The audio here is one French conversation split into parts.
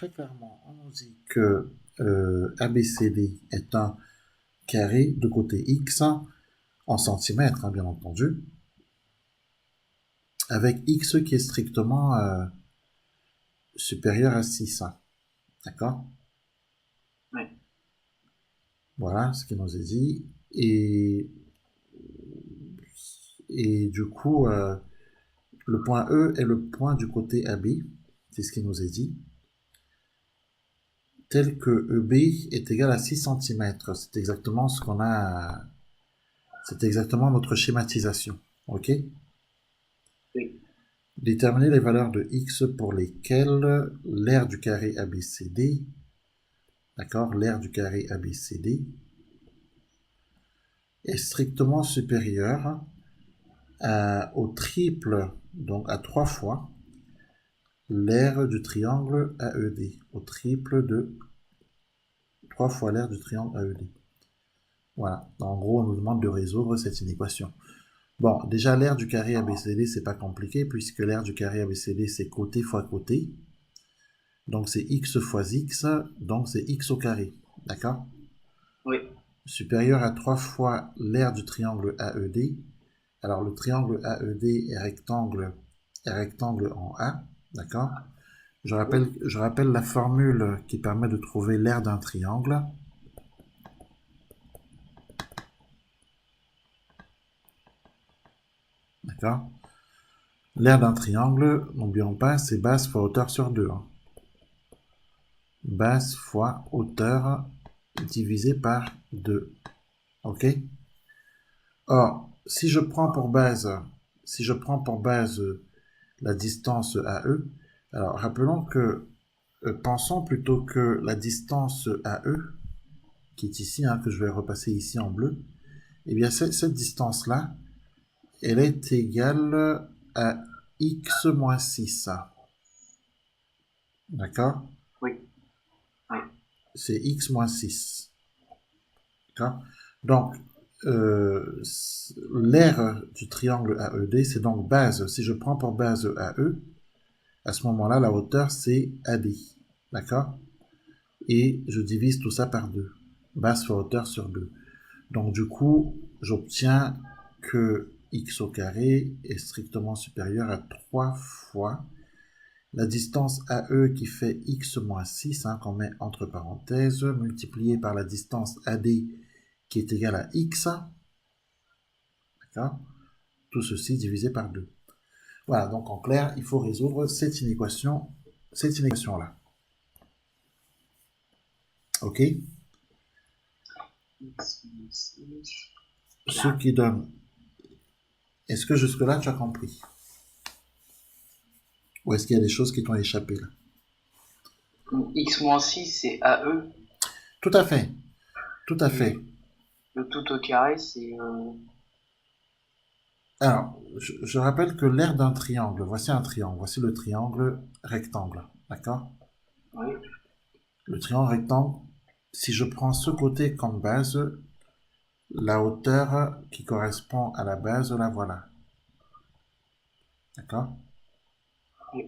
très clairement, on nous dit que ABCD est un carré de côté x en centimètres, hein, bien entendu, avec x qui est strictement supérieur à 6. Hein, d'accord? Oui. Voilà ce qui nous est dit. Et du coup, le point E est le point du côté AB, c'est ce qui nous est dit, tel que EB est égal à 6 cm. C'est exactement ce qu'on a. C'est exactement notre schématisation. OK? Oui. Déterminer les valeurs de x pour lesquelles l'aire du carré ABCD, d'accord, l'aire du carré ABCD est strictement supérieure au triple, donc à 3 fois, l'aire du triangle AED, au triple de 3 fois l'aire du triangle AED. Voilà, en gros, on nous demande de résoudre cette inéquation. Bon, déjà, l'aire du carré ABCD, c'est pas compliqué, puisque l'aire du carré ABCD, c'est côté fois côté. Donc, c'est x fois x, donc c'est x au carré. D'accord? Oui. Supérieur à 3 fois l'aire du triangle AED. Alors, le triangle AED est rectangle en A. D'accord? Je rappelle la formule qui permet de trouver l'aire d'un triangle. D'accord? L'aire d'un triangle, n'oublions pas, c'est base fois hauteur sur 2. Hein. Base fois hauteur divisé par 2. OK? Or, si je prends pour base la distance AE, alors rappelons que, pensons plutôt que la distance AE, qui est ici, hein, que je vais repasser ici en bleu, eh bien cette distance-là, elle est égale à x moins 6. D'accord? Oui. Oui. C'est x moins 6. D'accord? Donc, l'aire du triangle AED, c'est donc base. Si je prends pour base AE, à ce moment-là, la hauteur, c'est AD. D'accord? Et je divise tout ça par 2. Base fois hauteur sur 2. Donc, du coup, j'obtiens que x au carré est strictement supérieur à 3 fois la distance AE qui fait x moins 6, hein, qu'on met entre parenthèses, multiplié par la distance AD qui est égale à x. D'accord? Tout ceci divisé par 2. Voilà, donc en clair, il faut résoudre cette inéquation-là. OK? Ce Là. qui donne... Est-ce que jusque-là, tu as compris? Ou est-ce qu'il y a des choses qui t'ont échappé là? X moins 6, c'est AE. Tout à fait, tout à Et fait. le tout au carré, c'est... Alors, je rappelle que l'aire d'un triangle, voici un triangle, voici le triangle rectangle, d'accord? Oui. Le triangle rectangle, si je prends ce côté comme base, la hauteur qui correspond à la base, la voilà, d'accord? Oui.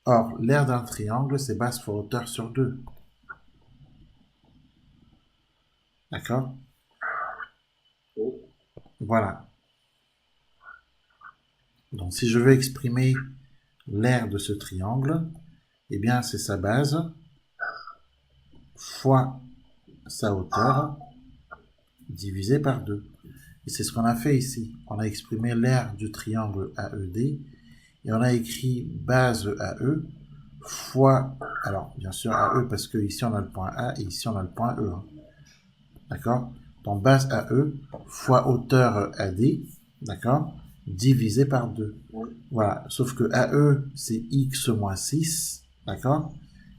Or, l'aire d'un triangle, c'est base fois hauteur sur 2, d'accord? Oui. Voilà. Donc, si je veux exprimer l'aire de ce triangle, eh bien, c'est sa base fois sa hauteur divisé par 2. Et c'est ce qu'on a fait ici. On a exprimé l'aire du triangle AED et on a écrit base AE fois, alors bien sûr AE parce que ici on a le point A et ici on a le point E. Hein. D'accord? Donc base AE fois hauteur AD, d'accord? Divisé par 2. Oui. Voilà. Sauf que AE c'est x moins 6, d'accord?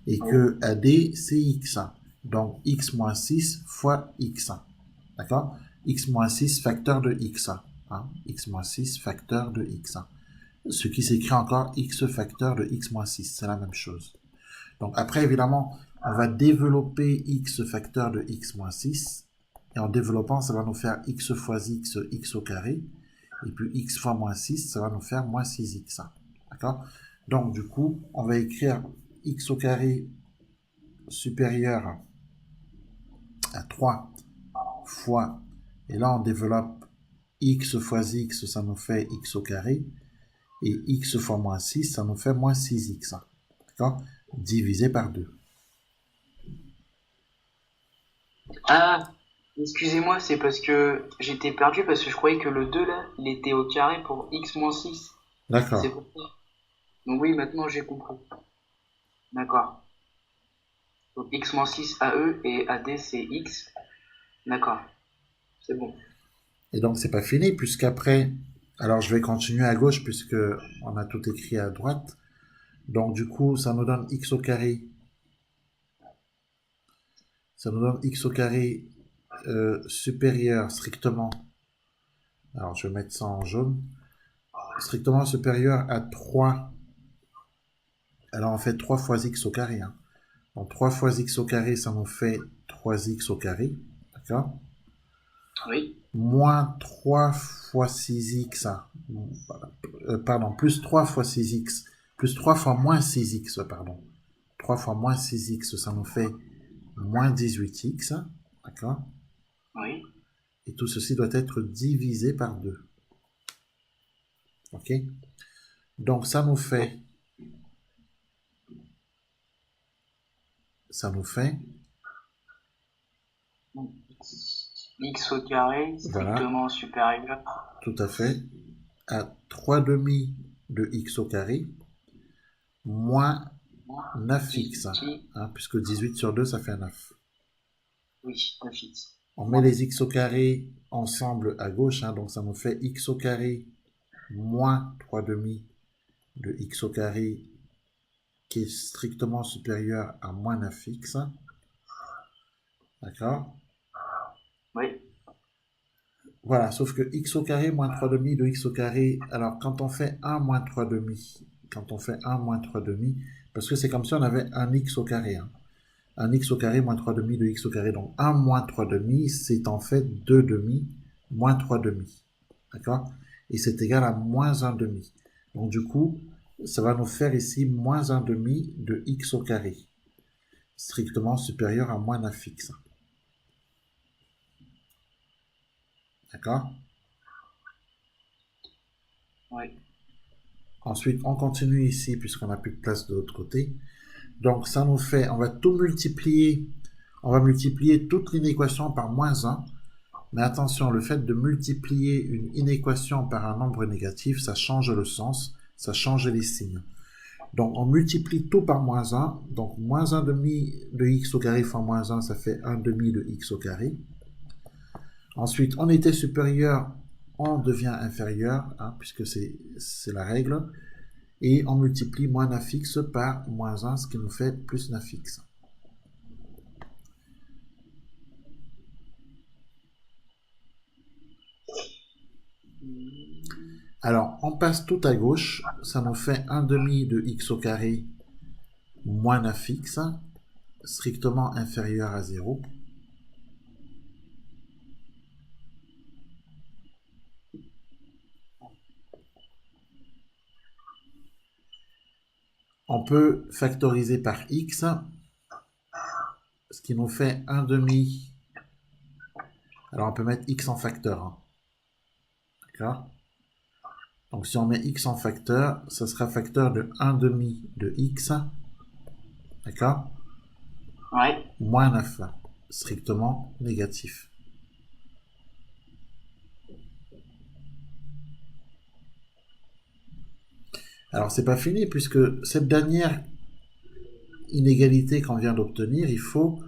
Et Oui. que AD c'est x. Donc x moins 6 fois x. D'accord? X moins 6 facteur de x. Hein? X moins 6 facteur de x. Ce qui s'écrit encore x facteur de x moins 6. C'est la même chose. Donc après, évidemment, on va développer x facteur de x moins 6. Et en développant, ça va nous faire x fois x, x au carré. Et puis x fois moins 6, ça va nous faire moins 6x. D'accord? Donc, du coup, on va écrire x au carré supérieur à 3 fois, et là on développe x fois x, ça nous fait x au carré, et x fois moins 6, ça nous fait moins 6x. D'accord? Divisé par 2. Ah, excusez-moi, c'est parce que j'étais perdu parce que je croyais que le 2 là, il était au carré pour x moins 6. C'est D'accord. pour ça. Donc oui, maintenant j'ai compris. D'accord. Donc x moins 6 AE et AD c'est x. D'accord. C'est bon. Et donc c'est pas fini, puisqu'après, alors je vais continuer à gauche, puisque on a tout écrit à droite. Donc du coup, ça nous donne x au carré. Ça nous donne x au carré supérieur strictement. Alors je vais mettre ça en jaune. Strictement supérieur à 3. Alors on fait 3 fois x au carré. Hein. Donc 3 fois x au carré, ça nous fait 3x au carré. D'accord? Oui. Moins 3 fois 6x. Hein. Pardon, plus 3 fois 6x. Plus 3 fois moins 6x, pardon. 3 fois moins 6x, ça nous fait moins 18x. D'accord? Oui. Et tout ceci doit être divisé par 2. OK? Donc Oui. ça nous fait, X au carré voilà, strictement supérieur. tout à fait, à 3 demi de x au carré, moins 9x, 18. hein, puisque 18 sur 2, ça fait 9. Oui, 9x. On met les x au carré ensemble à gauche, hein, donc ça nous fait x au carré moins 3 demi de x au carré qui est strictement supérieur à moins 9x. D'accord? Oui. Voilà, sauf que x au carré moins 3 demi de x au carré, alors quand on fait 1 moins 3 demi, quand on fait 1 moins 3 demi, parce que c'est comme si on avait un x au carré, hein. Un x au carré moins 3 demi de x au carré, donc 1 moins 3 demi, c'est en fait 2 demi moins 3 demi. D'accord? Et c'est égal à moins 1 demi. Donc du coup, ça va nous faire ici moins 1 demi de x au carré, strictement supérieur à moins 9x. D'accord? Oui. Ensuite, on continue ici puisqu'on n'a plus de place de l'autre côté. Donc ça nous fait, on va tout multiplier, on va multiplier toute l'inéquation par moins 1. Mais attention, le fait de multiplier une inéquation par un nombre négatif, ça change le sens, ça change les signes. Donc on multiplie tout par moins 1. Donc moins 1 demi de x au carré fois moins 1, ça fait 1 demi de x au carré. Ensuite, on était supérieur, on devient inférieur, hein, puisque c'est la règle. Et on multiplie moins 9x par moins 1, ce qui nous fait plus 9x. Alors, on passe tout à gauche, ça nous fait 1 demi de x au carré moins 9x, strictement inférieur à 0. On peut factoriser par x, ce qui nous fait 1 demi. Alors, on peut mettre x en facteur. Hein. D'accord? Donc, si on met x en facteur, ça sera facteur de 1 demi de x. D'accord? Ouais. Moins 9, strictement négatif. Alors, c'est pas fini, puisque cette dernière inégalité qu'on vient d'obtenir, il faut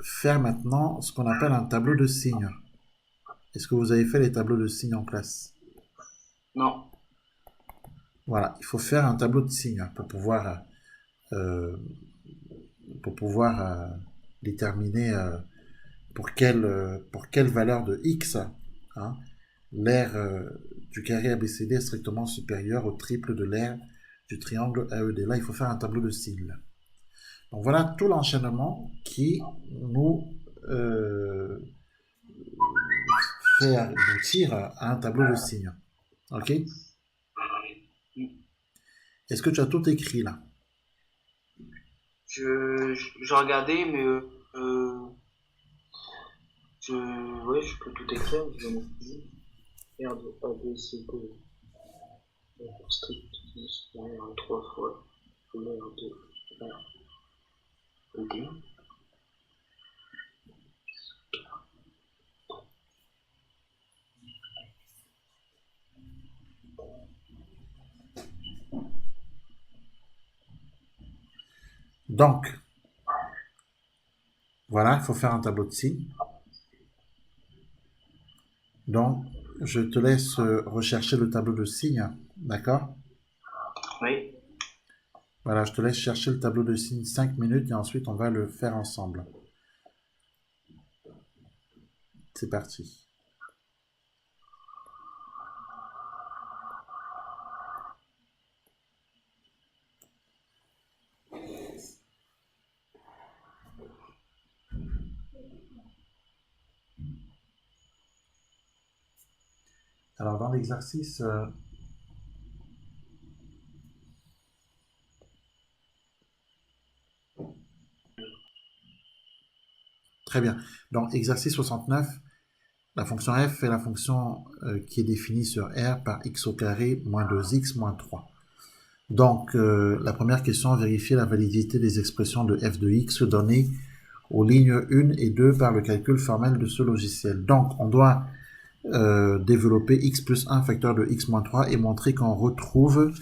faire maintenant ce qu'on appelle un tableau de signes. Est-ce que vous avez fait les tableaux de signes en classe? Non. Voilà, il faut faire un tableau de signes euh, pour pouvoir déterminer pour quelle valeur de x, hein, l'aire du carré ABCD est strictement supérieur au triple de l'aire du triangle AED. Là, il faut faire un tableau de signes. Donc voilà tout l'enchaînement qui nous fait aboutir à un tableau de signes. OK? Est-ce que tu as tout écrit là? Je regardais, mais ouais, je peux tout écrire. Je vais mettre R de A, B, C, D. Strict supérieur à 3 fois valeur de R E D. Donc, voilà, il faut faire un tableau de signes. Donc, je te laisse rechercher le tableau de signes, d'accord? Oui. Voilà, je te laisse chercher le tableau de signes 5 minutes et ensuite on va le faire ensemble. C'est parti. Alors, dans l'exercice, très bien. Dans exercice 69, la fonction f est la fonction qui est définie sur R par x au carré moins 2x moins 3. Donc, la première question, vérifier la validité des expressions de f de x données aux lignes 1 et 2 par le calcul formel de ce logiciel. Donc, on doit développer x plus 1 facteur de x moins 3 et montrer qu'on retrouve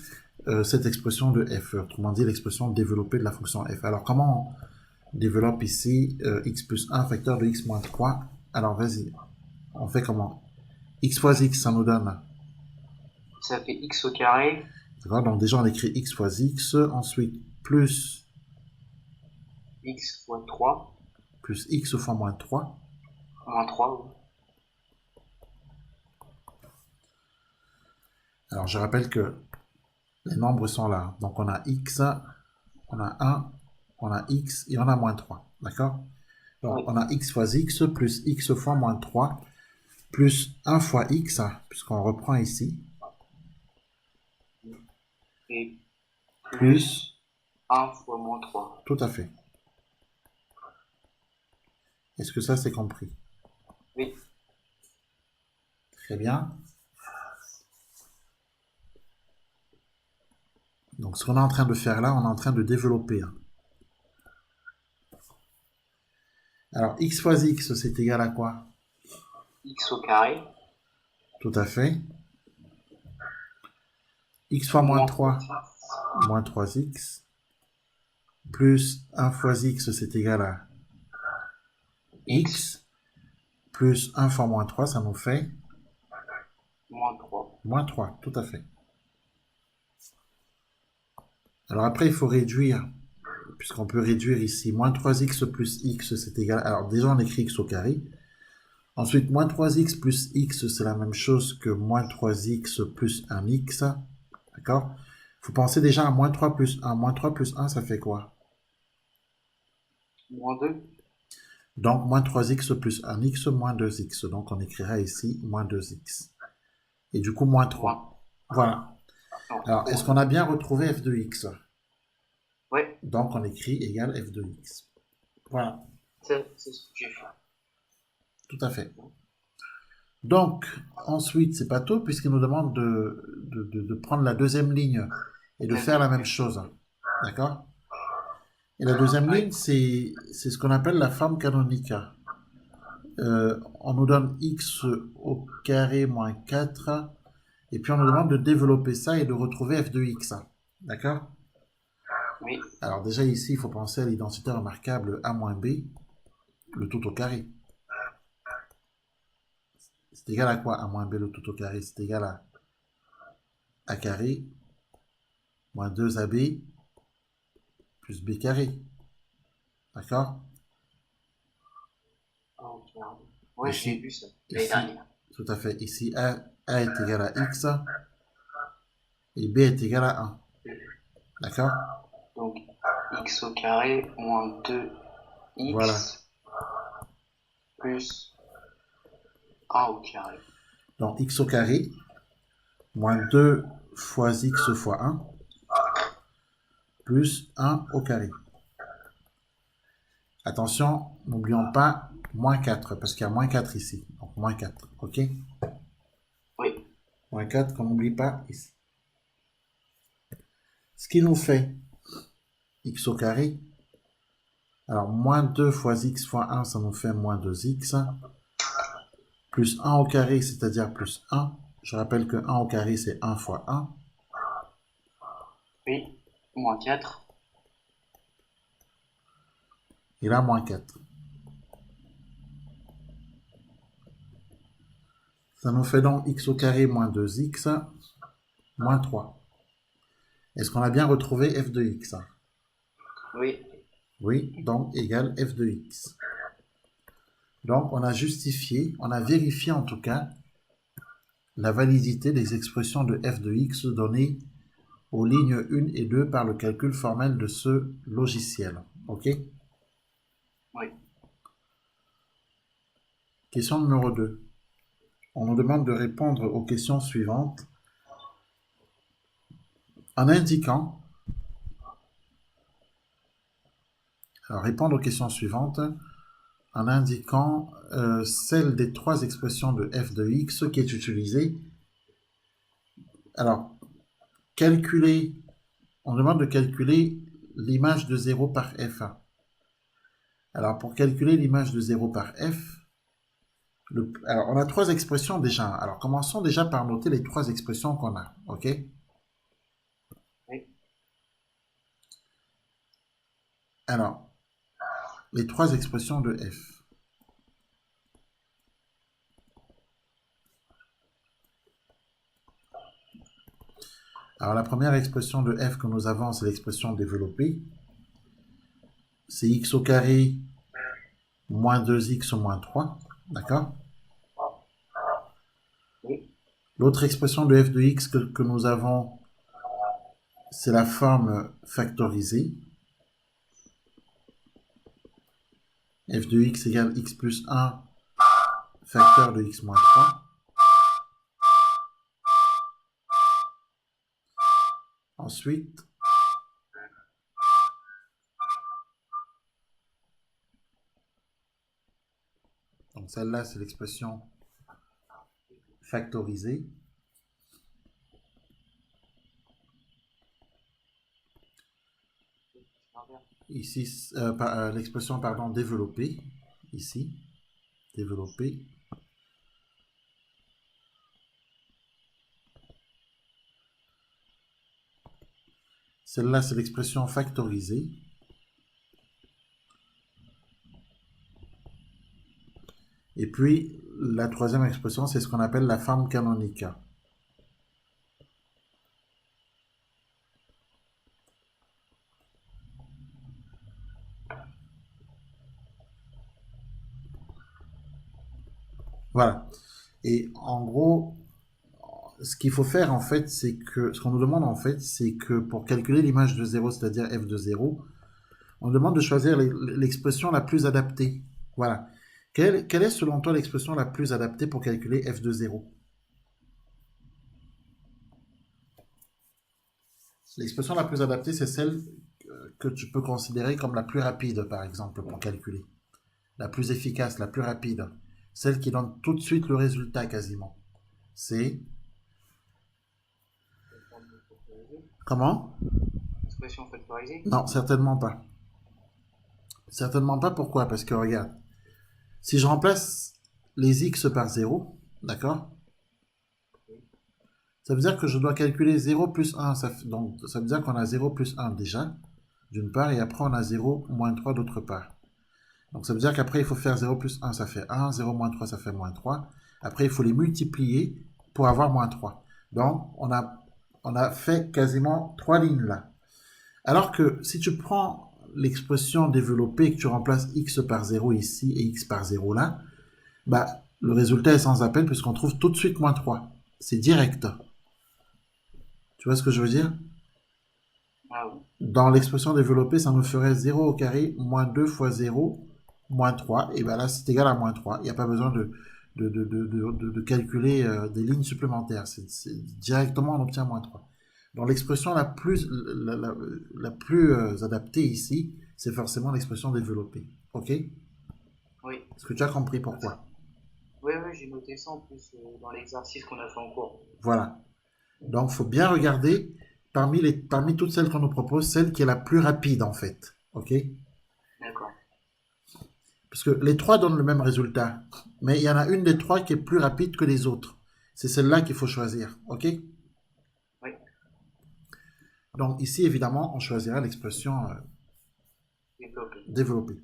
cette expression de f, autrement dit l'expression développée de la fonction f. Alors, comment on développe ici x plus 1 facteur de x moins 3? Alors, vas-y, on fait comment? X fois x, ça nous donne. Ça fait x au carré. D'accord, donc déjà on écrit x fois x, ensuite plus X fois 3. plus x fois moins 3. Moins 3. Oui. Alors je rappelle que les nombres sont là. Donc on a x, on a 1, on a x et on a moins 3. D'accord? Donc Oui. on a x fois x plus x fois moins 3 plus 1 fois x, puisqu'on reprend ici, Et plus 1 fois moins 3. tout à fait. Est-ce que ça c'est compris? Oui. Très bien. Donc ce qu'on est en train de faire là, on est en train de développer. Alors x fois x, c'est égal à quoi? X au carré. Tout à fait. X fois moins 3, 3. moins 3x, plus 1 fois x, c'est égal à x, plus 1 fois moins 3, ça nous fait Moins 3. moins 3, tout à fait. Alors après, il faut réduire, puisqu'on peut réduire ici. Moins 3x plus x, c'est égal à... Alors déjà, on écrit x au carré. Ensuite, moins 3x plus x, c'est la même chose que moins 3x plus 1x. D'accord? Il faut penser déjà à moins 3 plus 1. Moins 3 plus 1, ça fait quoi? Moins 2. Donc, moins 3x plus 1x, moins 2x. Donc, on écrira ici moins 2x. Et du coup, moins 3. Voilà. Alors, est-ce qu'on a bien retrouvé f de x? Oui. Donc, on écrit égal f de x. Voilà. C'est ce que j'ai fait. Tout à fait. Donc, ensuite, c'est pas tout, puisqu'il nous demande de prendre la deuxième ligne et de faire la même chose. D'accord? Et la deuxième ligne, c'est ce qu'on appelle la forme canonique. On nous donne x au carré moins 4, et puis on nous demande de développer ça et de retrouver f de x. D'accord? Oui. Alors déjà ici, il faut penser à l'identité remarquable a moins b, le tout au carré. C'est égal à quoi a moins b le tout au carré? C'est égal à a carré moins 2ab plus b carré. D'accord? Oui, j'ai vu ça. Ici, tout à fait. Ici, a est égal à x et b est égal à 1. D'accord? Donc, x au carré moins 2x Voilà. plus 1 au carré. Donc, x au carré moins 2 fois x fois 1 plus 1 au carré. Attention, n'oublions pas moins 4, parce qu'il y a moins 4 ici. Donc moins 4, ok? Oui. Moins 4 qu'on n'oublie pas ici. Ce qui nous fait x au carré. Alors, moins 2 fois x fois 1, ça nous fait moins 2x. Plus 1 au carré, c'est-à-dire plus 1. Je rappelle que 1 au carré, c'est 1 fois 1. Oui. Moins 4. Et là, moins 4. Ça nous fait donc x au carré moins 2x moins 3. Est-ce qu'on a bien retrouvé f de x? Oui. Oui, donc égale f de x. Donc, on a justifié, on a vérifié en tout cas la validité des expressions de f de x données aux lignes 1 et 2 par le calcul formel de ce logiciel. OK? Oui. Question numéro 2. On nous demande de répondre aux questions suivantes en indiquant, alors répondre aux questions suivantes en indiquant celle des trois expressions de f de x qui est utilisée. Alors, calculer, on demande de calculer l'image de 0 par f. Alors, pour calculer l'image de 0 par f, alors on a trois expressions déjà. Alors, commençons déjà par noter les trois expressions qu'on a. OK? Oui. Alors, les trois expressions de f. Alors, la première expression de f que nous avons, c'est l'expression développée. C'est x au carré moins 2x moins 3. D'accord? Oui. L'autre expression de f de x que nous avons, c'est la forme factorisée. F de x égale x plus 1 facteur de x moins 3. Ensuite, donc celle-là, c'est l'expression factorisée. Ici, l'expression, pardon, développée. Ici, développée. Celle-là, c'est l'expression factorisée. Et puis, la troisième expression, c'est ce qu'on appelle la forme canonique. Voilà. Et en gros, ce qu'il faut faire, en fait, c'est que, ce qu'on nous demande, en fait, c'est que pour calculer l'image de 0, c'est-à-dire f de 0, on demande de choisir l'expression la plus adaptée. Voilà. Quelle est, selon toi, l'expression la plus adaptée pour calculer f de 0? L'expression la plus adaptée, c'est celle que tu peux considérer comme la plus rapide, par exemple, pour calculer. La plus efficace, la plus rapide. Celle qui donne tout de suite le résultat, quasiment. C'est... Comment? Expression factorisée? Non, certainement pas. Certainement pas, pourquoi? Parce que, regarde, si je remplace les x par 0, d'accord? Ça veut dire que je dois calculer 0 plus 1. Donc, ça veut dire qu'on a 0 plus 1 déjà, d'une part, et après on a 0 moins 3 d'autre part. Donc ça veut dire qu'après il faut faire 0 plus 1, ça fait 1, 0 moins 3, ça fait moins 3. Après il faut les multiplier pour avoir moins 3. Donc on a fait quasiment 3 lignes là. Alors que si tu prends l'expression développée et que tu remplaces x par 0 ici et x par 0 là, bah, le résultat est sans appel puisqu'on trouve tout de suite moins 3. C'est direct. Tu vois ce que je veux dire? Ah oui. Dans l'expression développée, ça nous ferait 0 au carré moins 2 fois 0 moins 3. Et bien là, c'est égal à moins 3. Il n'y a pas besoin de calculer des lignes supplémentaires. Directement, on obtient moins 3. Donc l'expression la plus adaptée ici, c'est forcément l'expression développée. Ok? Est-ce Oui. que tu as compris pourquoi? Oui, oui, j'ai noté ça en plus dans l'exercice qu'on a fait en cours. Voilà. Donc il faut bien regarder parmi toutes celles qu'on nous propose, celle qui est la plus rapide en fait. Ok? D'accord. Parce que les trois donnent le même résultat. Mais il y en a une des trois qui est plus rapide que les autres. C'est celle-là qu'il faut choisir. Ok? Oui. Donc ici, évidemment, on choisira l'expression Développé. développée.